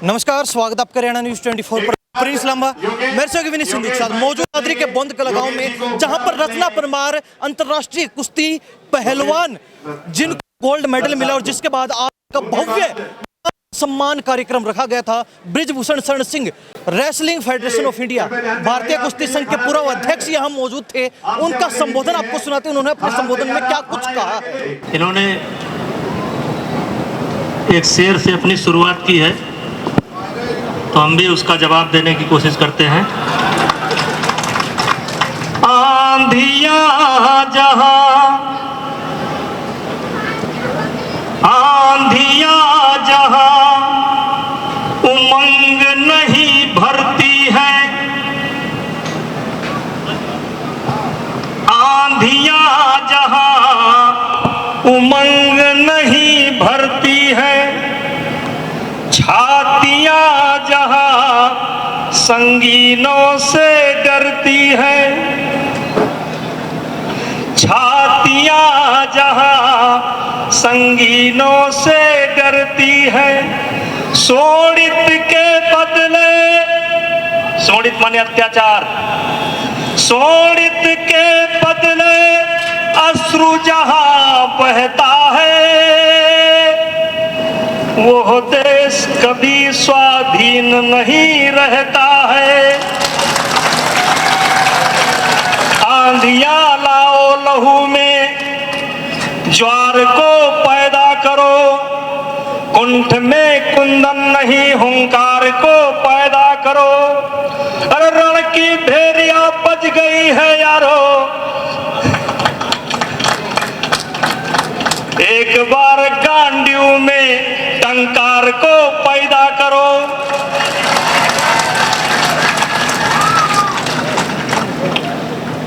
नमस्कार, स्वागत आपका हरियाणा न्यूज 24 पर। प्रिंस लांबा मेरे से विनीत सिंधु के साथ मौजूद दादरी के बोंदकला गांव में, जहां पर रत्ना परमार अंतर्राष्ट्रीय कुश्ती पहलवान जिनको गोल्ड मेडल मिला और जिसके बाद आज का भव्य सम्मान कार्यक्रम रखा गया था। Brijbhushan Sharan Singh wrestling federation of India भारतीय कुश्ती संघ के पूर्व अध्यक्ष यहां मौजूद थे। उनका संबोधन आपको सुनाते हैं। उन्होंने अपने संबोधन में क्या कुछ कहा। इन्होंने एक शेर से अपनी शुरुआत की है, तो हम भी उसका जवाब देने की कोशिश करते हैं। आंधियां जहां उमंग नहीं भरती है, आंधियां जहां उमंग नहीं भरती है, छातियां जहां संगीनों से डरती है, छातियां जहां संगीनों से डरती है। शोणित के बदले, शोणित माने अत्याचार, शोणित के बदले अश्रु जहां बहता है, वो देश कभी स्वाधीन नहीं रहता है। आंधियां लाओ लहू में, ज्वार को पैदा करो, कुंठ में कुंदन नहीं हुंकार को पैदा करो। अरे रण की भेड़िया बज गई है यारो, एक बार गांडियों में टंकार को पैदा करो।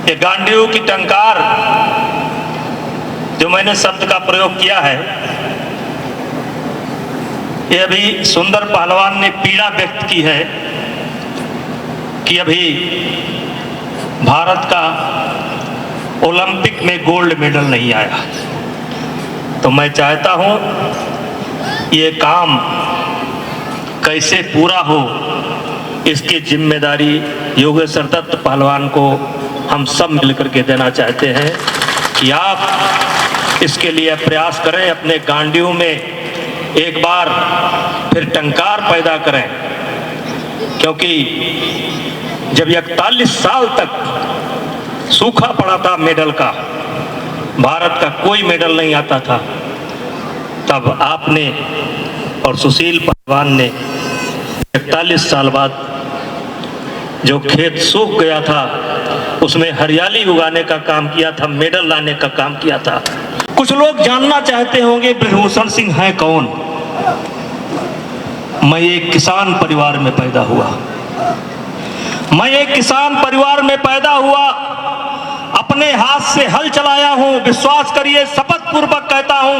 ये गांडियों की टंकार जो मैंने शब्द का प्रयोग किया है, ये अभी सुंदर पहलवान ने पीड़ा व्यक्त की है कि अभी भारत का ओलंपिक में गोल्ड मेडल नहीं आया। तो मैं चाहता हूं ये काम कैसे पूरा हो, इसकी जिम्मेदारी योगेश्वर दत्त पहलवान को हम सब मिलकर के देना चाहते हैं कि आप इसके लिए प्रयास करें, अपने गांडियों में एक बार फिर टंकार पैदा करें। क्योंकि जब 41 साल तक सूखा पड़ा था मेडल का, भारत का कोई मेडल नहीं आता था, तब आपने और सुशील पहलवान ने 41 साल बाद जो खेत सूख गया था उसमें हरियाली उगाने का काम किया था, मेडल लाने का काम किया था। कुछ लोग जानना चाहते होंगे ब्रिजभूषण सिंह हैं कौन। मैं एक किसान परिवार में पैदा हुआ, मैं एक किसान परिवार में पैदा हुआ, अपने हाथ से हल चलाया हूं, विश्वास करिए शपथ पूर्वक कहता हूं,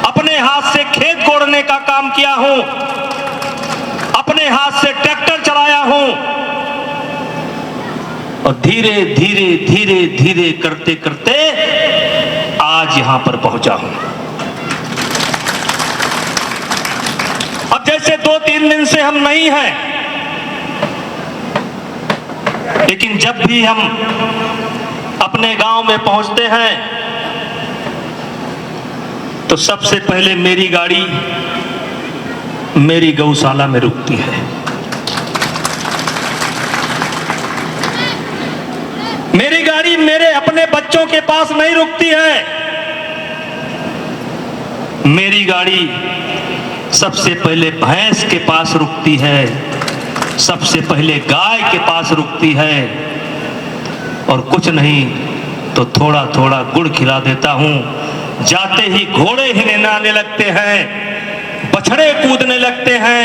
अपने हाथ से खेत कोड़ने का काम किया हूं, अपने हाथ से ट्रैक्टर चलाया हूं, और धीरे धीरे धीरे धीरे करते करते आज यहां पर पहुंचा हूं। अब जैसे 2-3 दिन से हम नहीं हैं, लेकिन जब भी हम अपने गांव में पहुंचते हैं तो सबसे पहले मेरी गाड़ी मेरी गौशाला में रुकती है। मेरी गाड़ी मेरे अपने बच्चों के पास नहीं रुकती है। मेरी गाड़ी सबसे पहले भैंस के पास रुकती है, सबसे पहले गाय के पास रुकती है, और कुछ नहीं तो थोड़ा थोड़ा गुड़ खिला देता हूं। जाते ही घोड़े हिलने लगते हैं, बछड़े कूदने लगते हैं,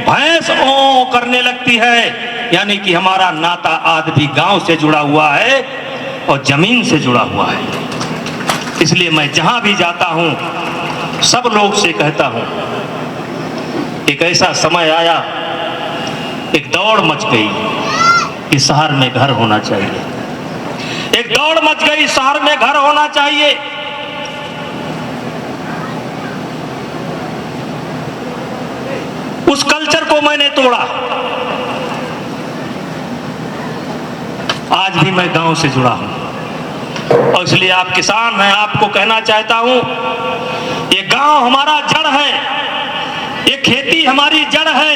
भैंस ओ करने लगती है, यानी कि हमारा नाता आज भी गांव से जुड़ा हुआ है और जमीन से जुड़ा हुआ है। इसलिए मैं जहां भी जाता हूं सब लोग से कहता हूं, एक ऐसा समय आया, एक दौड़ मच गई कि शहर में घर होना चाहिए, एक दौड़ मच गई शहर में घर होना चाहिए। उस कल्चर को मैंने तोड़ा। आज भी मैं गांव से जुड़ा हूं और इसलिए आप किसान, मैं आपको कहना चाहता हूं, ये गांव हमारा जड़ है, ये खेती हमारी जड़ है,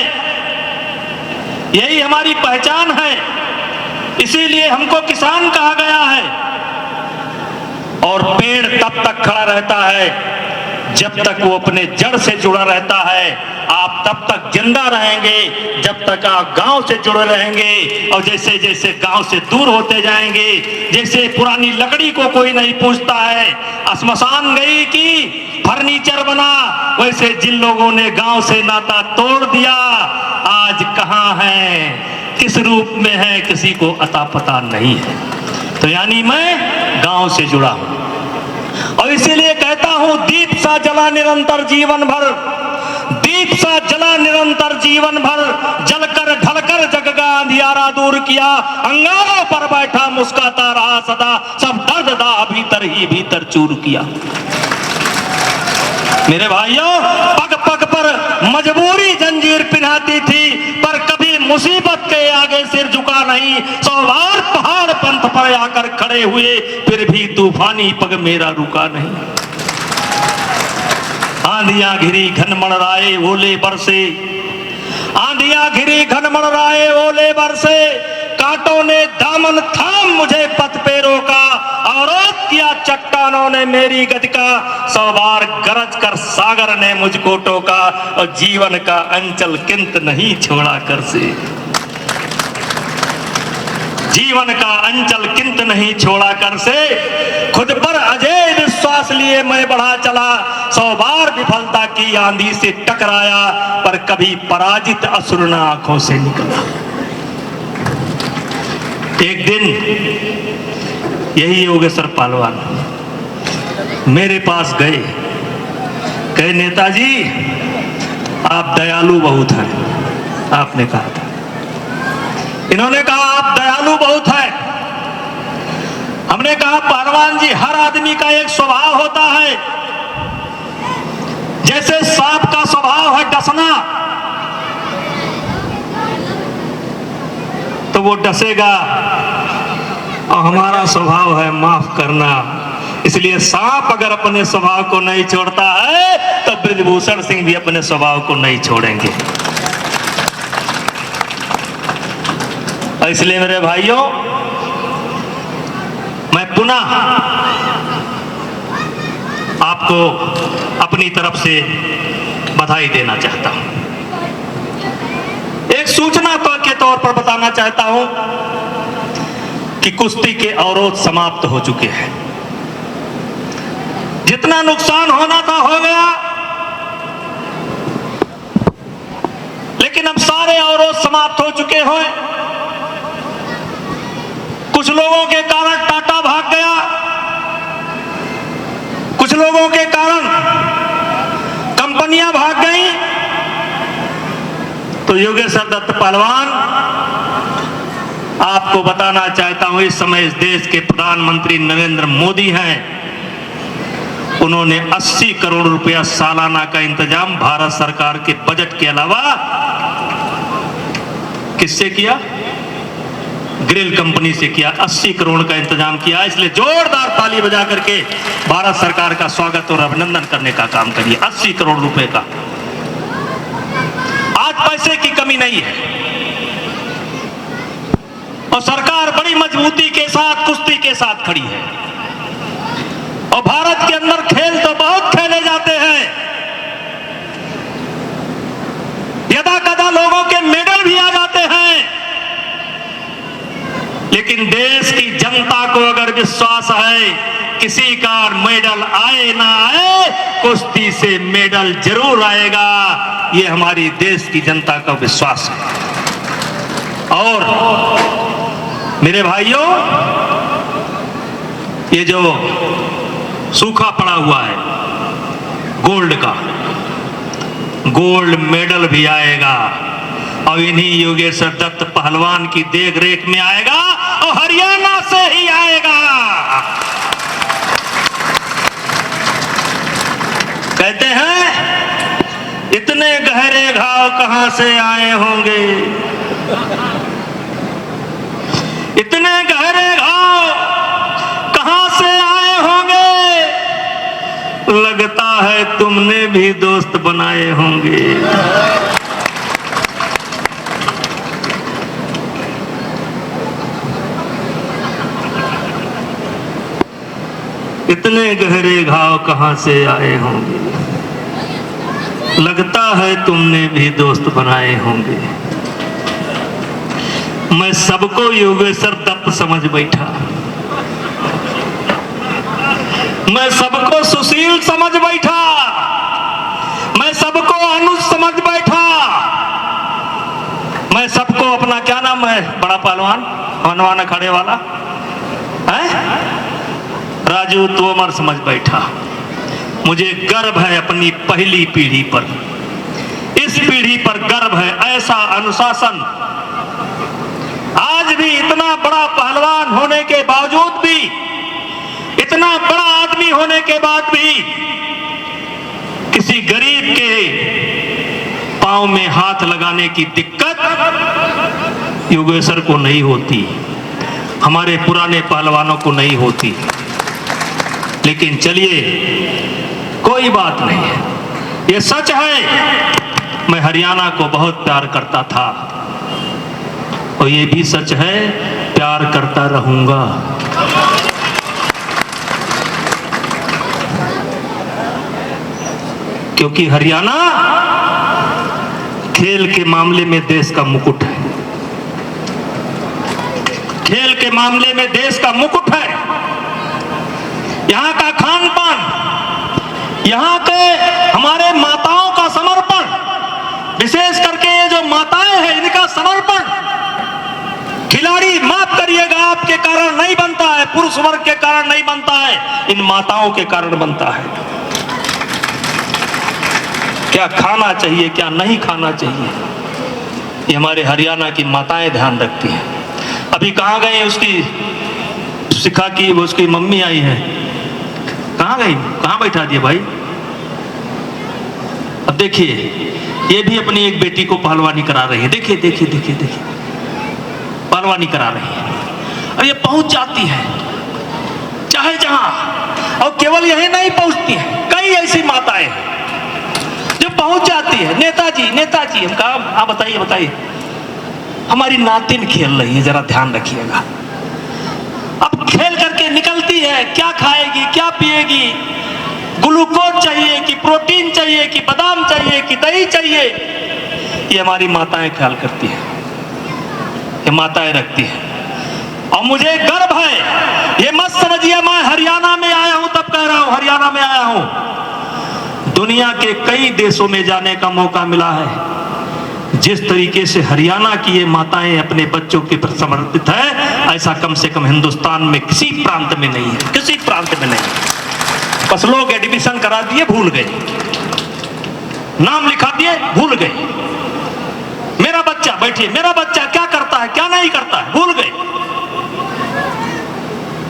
यही हमारी पहचान है, इसीलिए हमको किसान कहा गया है। और पेड़ तब तक खड़ा रहता है जब तक वो अपने जड़ से जुड़ा रहता है। आप तब तक जिंदा रहेंगे जब तक आप गांव से जुड़े रहेंगे। और जैसे जैसे गांव से दूर होते जाएंगे, जैसे पुरानी लकड़ी को कोई नहीं पूछता है, श्मशान गई कि फर्नीचर बना, वैसे जिन लोगों ने गांव से नाता तोड़ दिया आज कहां है, किस रूप में है, किसी को अता पता नहीं है। तो यानी मैं गांव से जुड़ा हूं और इसीलिए कहता हूं, दीप सा जला निरंतर जीवन भर, दीप सा जला निरंतर जीवन भर, जलकर ढलकर जग का अंधियारा दूर किया, अंगारों पर बैठा मुस्कुराता रहा सदा, सब दर्द दा भीतर ही भीतर चूर किया। मेरे भाइयों, पग पग पर मजबूरी जंजीर पिनाती थी, पर कभी मुसीबत के आगे सिर झुका नहीं। 100 बार पहाड़ पंथ पर आकर खड़े हुए, फिर भी तूफानी पग मेरा रुका नहीं। आंधियां घिरी घन मड़राए ओले बरसे, आंधियां घिरी घन मड़राए ओले बरसे, कांटों ने दामन थाम मुझे पथ पे रोका, अवरोध किया चट्टानों ने मेरी गति का, 100 बार गरज कर सागर ने मुझको टोका, और जीवन का अंचल किंत नहीं छोड़ा कर से, जीवन का अंचल किंत नहीं छोड़ा कर से, खुद पर अजय विश्वास लिए मैं बढ़ा चला, 100 बार विफलता की आंधी से टकराया, पर कभी पराजित असुर न आंखों से निकला। एक दिन यही योगेश्वर पहलवान मेरे पास गए, कहे नेताजी आप दयालु बहुत हैं, आपने कहा था। इन्होंने कहा आप दयालु बहुत हैं। हमने कहा पहलवान जी, हर आदमी का एक स्वभाव होता है, जैसे सांप का स्वभाव है डसना, तो वो डसेगा, और हमारा स्वभाव है माफ करना। इसलिए सांप अगर अपने स्वभाव को नहीं छोड़ता है तो ब्रजभूषण सिंह भी अपने स्वभाव को नहीं छोड़ेंगे। इसलिए मेरे भाइयों, मैं पुनः आपको अपनी तरफ से बधाई देना चाहता हूं। एक सूचना के तौर पर बताना चाहता हूं कि कुश्ती के अवरोध समाप्त हो चुके हैं। जितना नुकसान होना था हो गया, लेकिन अब सारे अवरोध समाप्त हो चुके हैं। कुछ लोगों के कारण टाटा भाग गया, कुछ लोगों के कारण कंपनियां भाग गई, तो योगेश्वर दत्त पहलवान, आपको बताना चाहता हूं, इस समय इस देश के प्रधानमंत्री नरेंद्र मोदी हैं। उन्होंने 80 करोड़ रुपया सालाना का इंतजाम भारत सरकार के बजट के अलावा किससे किया? ग्रिल कंपनी से किया। 80 करोड़ का इंतजाम किया। इसलिए जोरदार ताली बजा करके भारत सरकार का स्वागत और अभिनंदन करने का काम करिए। 80 करोड़ रुपए का, आज पैसे की कमी नहीं है और सरकार बड़ी मजबूती के साथ कुश्ती के साथ खड़ी है। और भारत के अंदर खेल तो बहुत खेले जाते हैं, यदा कदा लोगों के मेडल भी आ जाते हैं, लेकिन देश की जनता को अगर विश्वास है किसी का मेडल आए ना आए, कुश्ती से मेडल जरूर आएगा, ये हमारी देश की जनता का विश्वास है। और मेरे भाइयों, ये जो सूखा पड़ा हुआ है गोल्ड का, गोल्ड मेडल भी आएगा और इन्हीं योगेश्वर दत्त पहलवान की देख रेख में आएगा और हरियाणा से ही आएगा। कहते हैं इतने इतने गहरे घाव कहां से आए होंगे, इतने गहरे घाव कहां से आए होंगे, लगता है तुमने भी दोस्त बनाए होंगे। इतने गहरे घाव कहां से आए होंगे, लगता है तुमने भी दोस्त बनाए होंगे। मैं सबको योगेश्वर दत्त समझ बैठा, मैं सबको सुशील समझ बैठा, मैं सबको अनुज समझ बैठा, मैं सबको अपना क्या नाम है बड़ा पहलवान हनुमान अखाड़े वाला है राजू तोमर समझ बैठा। मुझे गर्व है अपनी पहली पीढ़ी पर, इस पीढ़ी पर गर्व है। ऐसा अनुशासन, आज भी इतना बड़ा पहलवान होने के बावजूद भी, इतना बड़ा आदमी होने के बाद भी किसी गरीब के पांव में हाथ लगाने की दिक्कत योगेश्वर को नहीं होती, हमारे पुराने पहलवानों को नहीं होती। लेकिन चलिए कोई बात नहीं है, ये सच है मैं हरियाणा को बहुत प्यार करता था और ये भी सच है प्यार करता रहूंगा। क्योंकि हरियाणा खेल के मामले में देश का मुकुट है, खेल के मामले में देश का मुकुट है। यहाँ का खान पान, यहाँ के हमारे माताओं का समर्पण, विशेष करके ये जो माताएं हैं इनका समर्पण, खिलाड़ी माफ करिएगा आपके कारण नहीं बनता है, पुरुष वर्ग के कारण नहीं बनता है, इन माताओं के कारण बनता है। क्या खाना चाहिए क्या नहीं खाना चाहिए, ये हमारे हरियाणा की माताएं ध्यान रखती हैं। अभी कहाँ गए उसकी शिखा की, वो उसकी मम्मी आई है, कहाँ गई, कहाँ बैठा दिए भाई। अब देखिए ये भी अपनी एक बेटी को पहलवानी करा रही है, देखिए देखिए देखिए देखिए पहलवानी करा रही है और ये पहुंच जाती है चाहे जहां, और केवल यही नहीं पहुंचती है, कई ऐसी माताएं जो पहुंच जाती है। नेताजी नेताजी, हम कहा हाँ बताइए बताइए, हमारी नातिन खेल रही है जरा ध्यान रखिएगा। अब खेल करके निकलती है, क्या खाएगी क्या पिएगी, ग्लूकोज चाहिए कि प्रोटीन चाहिए कि बादाम चाहिए कि दही चाहिए, ये हमारी माताएं ख्याल करती हैं, ये माताएं रखती हैं। और मुझे गर्व है, ये मत समझिए मैं हरियाणा में आया हूं तब कह रहा हूं, हरियाणा में आया हूं, दुनिया के कई देशों में जाने का मौका मिला है। जिस तरीके से हरियाणा की ये माताएं अपने बच्चों के प्रति समर्पित है, ऐसा कम से कम हिंदुस्तान में किसी प्रांत में नहीं है, किसी प्रांत में नहीं। बस लोग एडमिशन करा दिए भूल गए, नाम लिखा दिए भूल गए, मेरा बच्चा बैठिए, मेरा बच्चा क्या करता है क्या नहीं करता है भूल गए,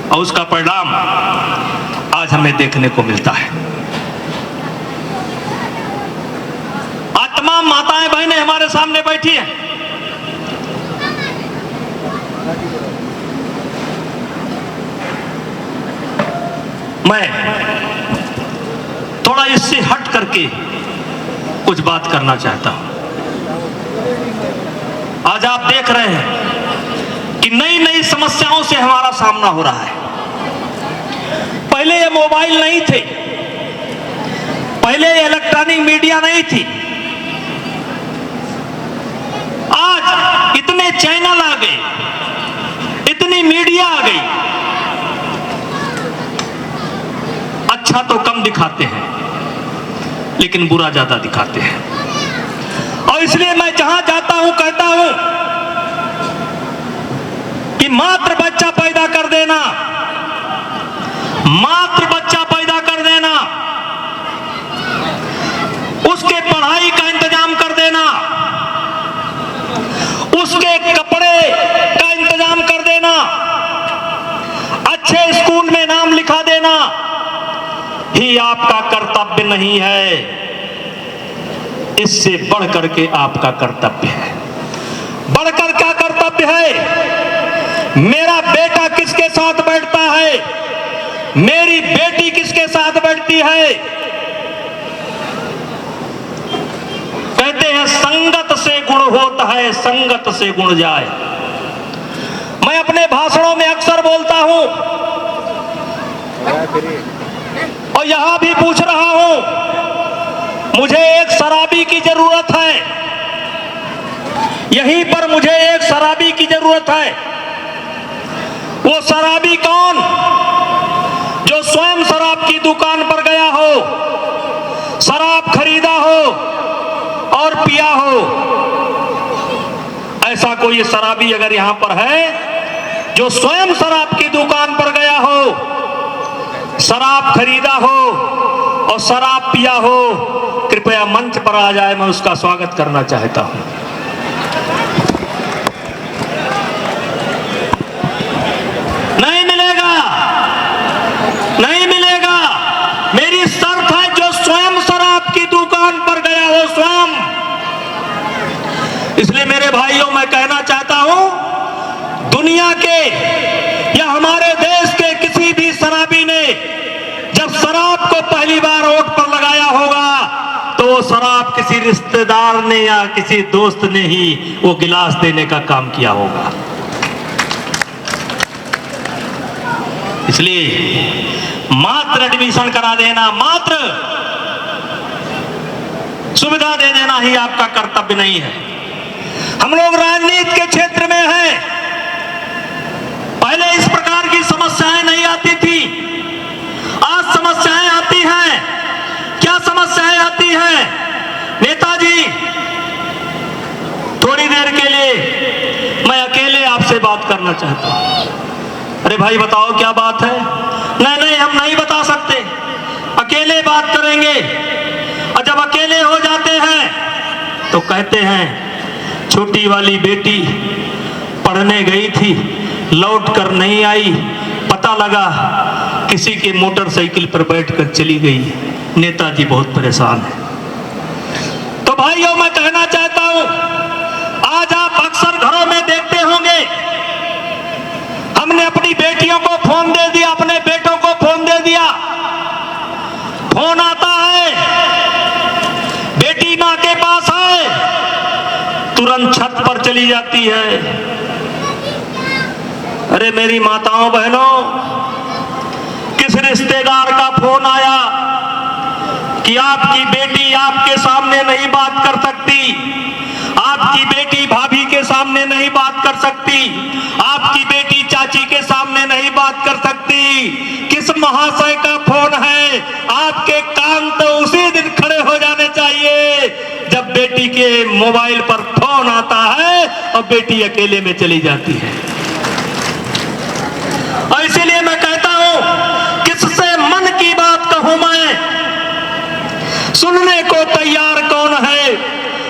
और उसका परिणाम आज हमें देखने को मिलता है। आज तमाम माताएं बहनें हमारे सामने बैठी हैं, मैं थोड़ा इससे हट करके कुछ बात करना चाहता हूं। आज आप देख रहे हैं कि नई नई समस्याओं से हमारा सामना हो रहा है। पहले ये मोबाइल नहीं थे, पहले ये इलेक्ट्रॉनिक मीडिया नहीं थी, आज इतने चैनल आ गए, इतनी मीडिया आ गई। अच्छा तो कम दिखाते हैं लेकिन बुरा ज्यादा दिखाते हैं, और इसलिए मैं जहां जाता हूं कहता हूं कि मात्र बच्चा पैदा कर देना, मात्र बच्चा पैदा कर देना, उसके पढ़ाई का इंतजाम कर देना, उसके कपड़े का इंतजाम कर देना, अच्छे स्कूल में नाम लिखा देना ही आपका कर्तव्य नहीं है। इससे बढ़ करके आपका कर्तव्य है। बढ़कर क्या कर्तव्य है? मेरा बेटा किसके साथ बैठता है, मेरी बेटी किसके साथ बैठती है। कहते हैं संगत से गुण होता है, संगत से गुण जाए। मैं अपने भाषणों में अक्सर बोलता हूं और यहां भी पूछ रहा हूं, मुझे एक शराबी की जरूरत है। यहीं पर मुझे एक शराबी की जरूरत है। वो शराबी कौन? जो स्वयं शराब की दुकान पर गया हो, शराब खरीदा हो और पिया हो। ऐसा कोई शराबी अगर यहां पर है जो स्वयं शराब की दुकान पर गया हो, शराब खरीदा हो और शराब पिया हो, कृपया मंच पर आ जाए, मैं उसका स्वागत करना चाहता हूं। नहीं मिलेगा, नहीं मिलेगा। मेरी शर्त है जो स्वयं शराब की दुकान पर गया हो, स्वयं। इसलिए मेरे भाइयों, मैं कहना चाहता हूं, दुनिया के या हमारे देश के किसी भी शराबी ने जब शराब को पहली बार ओठ पर लगाया होगा तो वो शराब किसी रिश्तेदार ने या किसी दोस्त ने ही वो गिलास देने का काम किया होगा। इसलिए मात्र एडमिशन करा देना, मात्र सुविधा दे देना ही आपका कर्तव्य नहीं है। हम लोग राजनीति के क्षेत्र में हैं। पहले इस प्रकार की समस्याएं नहीं आती थी, आज समस्याएं आती हैं। क्या समस्याएं आती हैं? नेताजी, थोड़ी देर के लिए मैं अकेले आपसे बात करना चाहता हूं। अरे भाई बताओ क्या बात है? नहीं नहीं, हम नहीं बता सकते, अकेले बात करेंगे। और जब अकेले हो जाते हैं तो कहते हैं छोटी वाली बेटी पढ़ने गई थी, लौट कर नहीं आई, पता लगा किसी के मोटरसाइकिल पर बैठकर चली गई। नेताजी बहुत परेशान है। तो भाइयों, मैं कहना चाहता हूं, आज आप अक्सर घरों में देखते होंगे, हमने अपनी बेटियों को फोन दे दिया, अपने बेटों को फोन दे दिया। फोन आता है, बेटी मां के पास है, तुरंत छत पर चली जाती है। अरे मेरी माताओं बहनों, किस रिश्तेदार का फोन आया कि आपकी बेटी आपके सामने नहीं बात कर सकती, आपकी बेटी भाभी के सामने नहीं बात कर सकती, आपकी बेटी चाची के सामने नहीं बात कर सकती। किस महाशय का फोन है? आपके कान तो उसी दिन खड़े हो जाने चाहिए जब बेटी के मोबाइल पर फोन आता है और बेटी अकेले में चली जाती है। और इसीलिए मैं कहता हूं, किससे मन की बात कहूं मैं? सुनने को तैयार कौन है?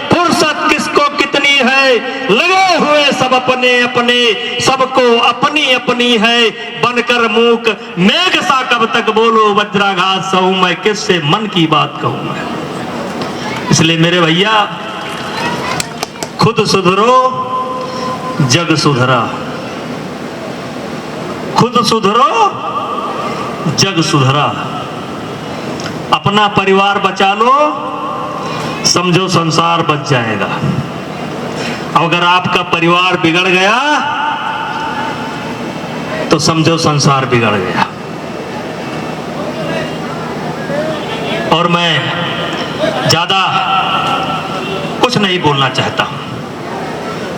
फुर्सत किसको कितनी है? लगे हुए सब अपने अपने, सबको अपनी अपनी है। बनकर मूक मेघ सा कब तक बोलो, वज्राघात सहूं मैं, किससे मन की बात कहूं मैं? इसलिए मेरे भैया, खुद सुधरो जग सुधरा, खुद सुधरो जग सुधरा। अपना परिवार बचा लो, समझो संसार बच जाएगा। अगर आपका परिवार बिगड़ गया तो समझो संसार बिगड़ गया। और मैं ज्यादा कुछ नहीं बोलना चाहता,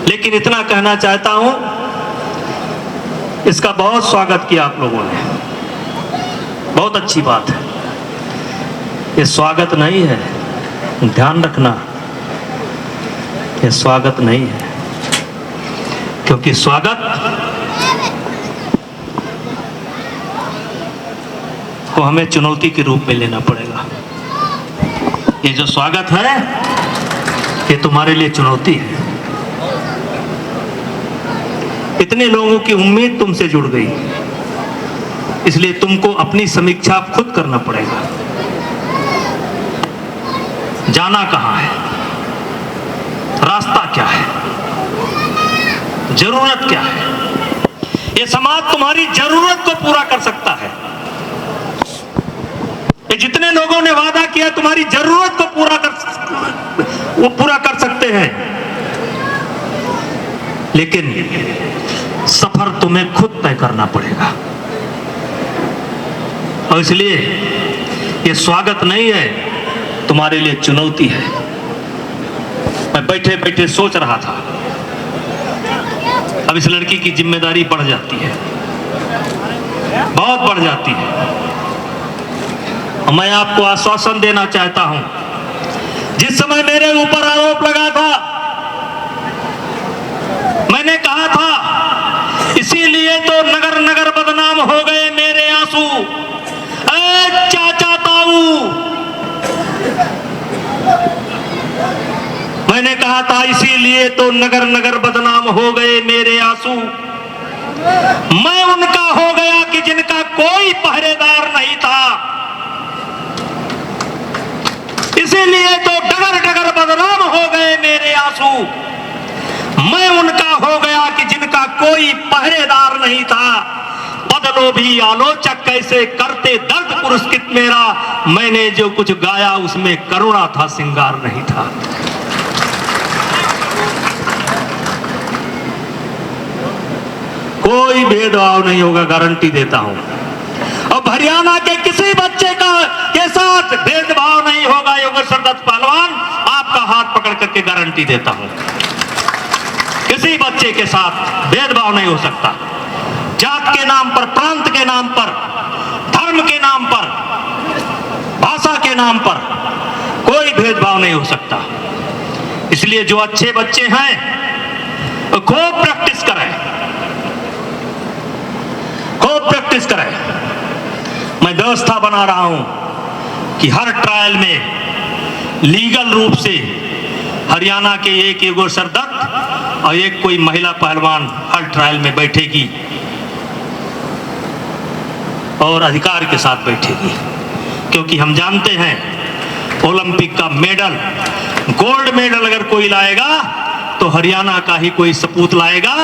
लेकिन इतना कहना चाहता हूं, इसका बहुत स्वागत किया आप लोगों ने, बहुत अच्छी बात है। ये स्वागत नहीं है, ध्यान रखना, ये स्वागत नहीं है, क्योंकि स्वागत को हमें चुनौती के रूप में लेना पड़ेगा। ये जो स्वागत है, ये तुम्हारे लिए चुनौती है। इतने लोगों की उम्मीद तुमसे जुड़ गई, इसलिए तुमको अपनी समीक्षा खुद करना पड़ेगा। जाना कहां है? रास्ता क्या है, जरूरत क्या है। ये समाज तुम्हारी जरूरत को पूरा कर सकता है। ये जितने लोगों ने वादा किया तुम्हारी जरूरत को पूरा कर सकते हैं, लेकिन सफर तुम्हें खुद तय करना पड़ेगा। और इसलिए ये स्वागत नहीं है, तुम्हारे लिए चुनौती है। मैं बैठे बैठे सोच रहा था, अब इस लड़की की जिम्मेदारी बढ़ जाती है, बहुत बढ़ जाती है। और मैं आपको आश्वासन देना चाहता हूं, जिस समय मेरे ऊपर आरोप लगा था, मैंने कहा था इसीलिए तो नगर नगर बदनाम हो गए मेरे आंसू। ऐ चाचा ताऊ, मैंने कहा था इसीलिए तो नगर नगर बदनाम हो गए मेरे आंसू। मैं उनका हो गया कि जिनका कोई पहरेदार नहीं था, इसीलिए तो डगर डगर बदनाम हो गए मेरे आंसू। मैं उनका हो गया कि जिनका कोई पहरेदार नहीं था। बदलो भी आलोचक कैसे करते दर्द पुरस्कृत मेरा, मैंने जो कुछ गाया उसमें करुणा था, सिंगार नहीं था। कोई भेदभाव नहीं होगा, गारंटी देता हूं। अब हरियाणा के किसी बच्चे के साथ भेदभाव नहीं होगा। योगेश्वर दत्त पहलवान आपका हाथ पकड़ करके गारंटी देता हूं, किसी बच्चे के साथ भेदभाव नहीं हो सकता। जात के नाम पर, प्रांत के नाम पर, धर्म के नाम पर, भाषा के नाम पर कोई भेदभाव नहीं हो सकता। इसलिए जो अच्छे बच्चे हैं वो खूब प्रैक्टिस करें, खूब प्रैक्टिस करें। मैं व्यवस्था बना रहा हूं कि हर ट्रायल में लीगल रूप से हरियाणा के एक योगेश्वर दत्त और एक कोई महिला पहलवान हर ट्रायल में बैठेगी और अधिकार के साथ बैठेगी। क्योंकि हम जानते हैं ओलंपिक का मेडल, गोल्ड मेडल अगर कोई लाएगा तो हरियाणा का ही कोई सपूत लाएगा,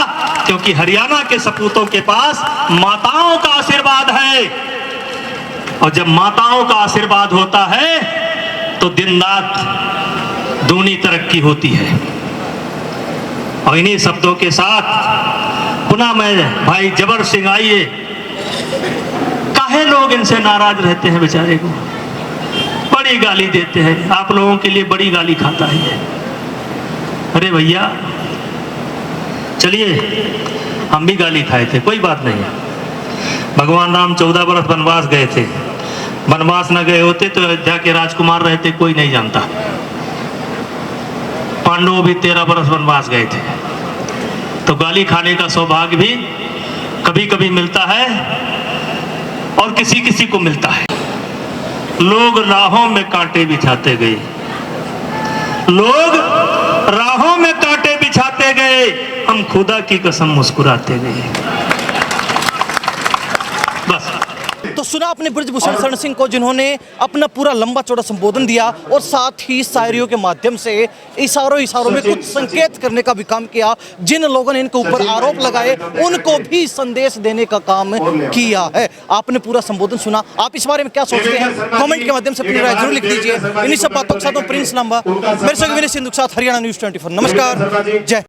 क्योंकि हरियाणा के सपूतों के पास माताओं का आशीर्वाद है। और जब माताओं का आशीर्वाद होता है तो दिन रात दूनी तरक्की होती है। और इन्हीं शब्दों के साथ पुनः मैं भाई जबर सिंह, आइए। काहे लोग इनसे नाराज रहते हैं, बेचारे को बड़ी गाली देते हैं। आप लोगों के लिए बड़ी गाली खाता है। अरे भैया चलिए, हम भी गाली खाए थे, कोई बात नहीं। भगवान राम 14 वर्ष वनवास गए थे, वनवास न गए होते तो अयोध्या के राजकुमार रहते कोई नहीं जानता। पांडव भी 13 वर्ष वनवास गए थे। तो गाली खाने का सौभाग्य भी कभी कभी मिलता है और किसी किसी को मिलता है। लोग राहों में कांटे बिछाते गए, लोग राहों में कांटे बिछाते गए, हम खुदा की कसम मुस्कुराते गए। बस। तो सुना आपने ब्रजभूषण शरण सिंह को, जिन्होंने अपना पूरा लंबा चौड़ा संबोधन दिया और साथ ही शायरियों के माध्यम से इशारों में कुछ संकेत करने का भी काम किया। जिन लोगों ने इनके ऊपर आरोप लगाए उनको भी संदेश देने का काम किया है। आपने पूरा संबोधन सुना, आप इस बारे में क्या सोचते हैं कमेंट के माध्यम से अपनी राय जरूर लिख दीजिए। इन्हीं सब बातों के साथ प्रिंस लांबा, मेरे संग विनय सिंधु के साथ हरियाणा न्यूज़ 24। नमस्कार, जय।